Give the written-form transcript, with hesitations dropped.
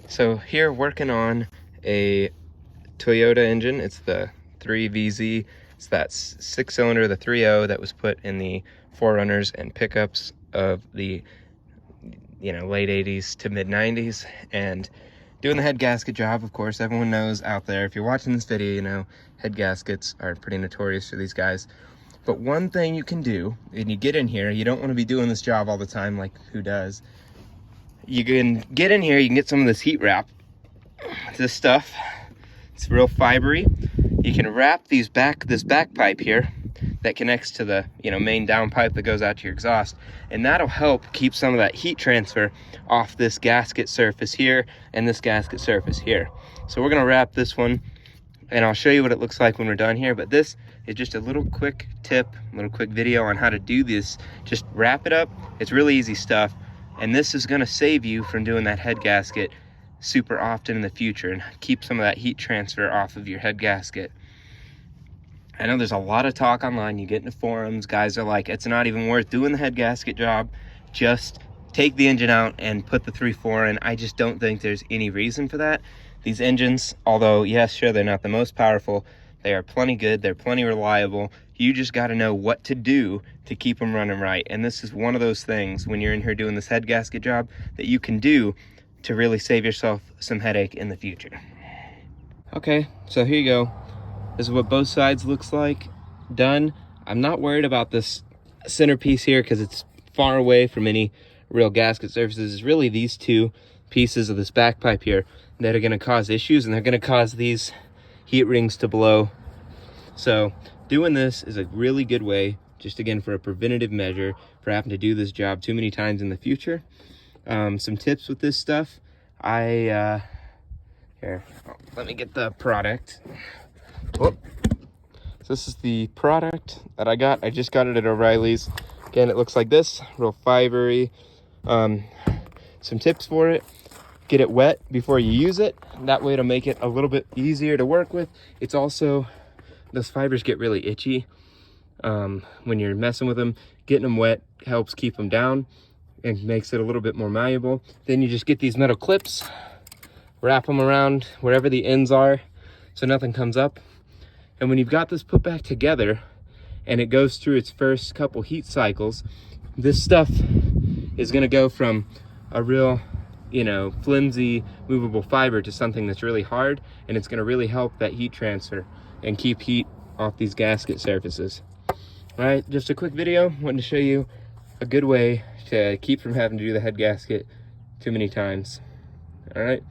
So here working on a Toyota engine. It's the 3VZ. It's that 6-cylinder, the 3.0 that was put in the 4Runners and pickups of the late 80s to mid 90s, and doing the head gasket job. Of course, everyone knows out there, if you're watching this video, head gaskets are pretty notorious for these guys. But one thing you can do, and you get in here, you don't want to be doing this job all the time, like who does. You can get in here, you can get some of this heat wrap. This stuff, it's real fibery. You can wrap this back pipe here that connects to the main down pipe that goes out to your exhaust, and that'll help keep some of that heat transfer off this gasket surface here and this gasket surface here. So we're gonna wrap this one, and I'll show you what it looks like when we're done here. But this is just a little quick tip, a little quick video on how to do this. Just wrap it up. It's really easy stuff, and this is gonna save you from doing that head gasket super often in the future and keep some of that heat transfer off of your head gasket. I know there's a lot of talk online. You get into forums, guys are like, it's not even worth doing the head gasket job. Just take the engine out and put the 3.4 in. I just don't think there's any reason for that. These engines, although yes, sure, they're not the most powerful, they are plenty good, they're plenty reliable. You just got to know what to do to keep them running right. And this is one of those things when you're in here doing this head gasket job that you can do to really save yourself some headache in the future. Okay, so here you go. This is what both sides looks like done. I'm not worried about this centerpiece here because it's far away from any real gasket surfaces. It's really these two pieces of this back pipe here that are going to cause issues, and they're going to cause these heat rings to blow. So doing this is a really good way, just again for a preventative measure, for having to do this job too many times in the future. Some tips with this stuff. Here, let me get the product. Whoop. So this is the product that I got. I just got it at O'Reilly's. Again, it looks like this, real fibery. Some tips for it: get it wet before you use it. That way it'll make it a little bit easier to work with. It's also, those fibers get really itchy when you're messing with them. Getting them wet helps keep them down and makes it a little bit more malleable. Then you just get these metal clips, wrap them around wherever the ends are so nothing comes up. And when you've got this put back together and it goes through its first couple heat cycles, this stuff is gonna go from a real, flimsy, movable fiber to something that's really hard, and it's gonna really help that heat transfer and keep heat off these gasket surfaces. All right, just a quick video, wanted to show you a good way to keep from having to do the head gasket too many times. All right.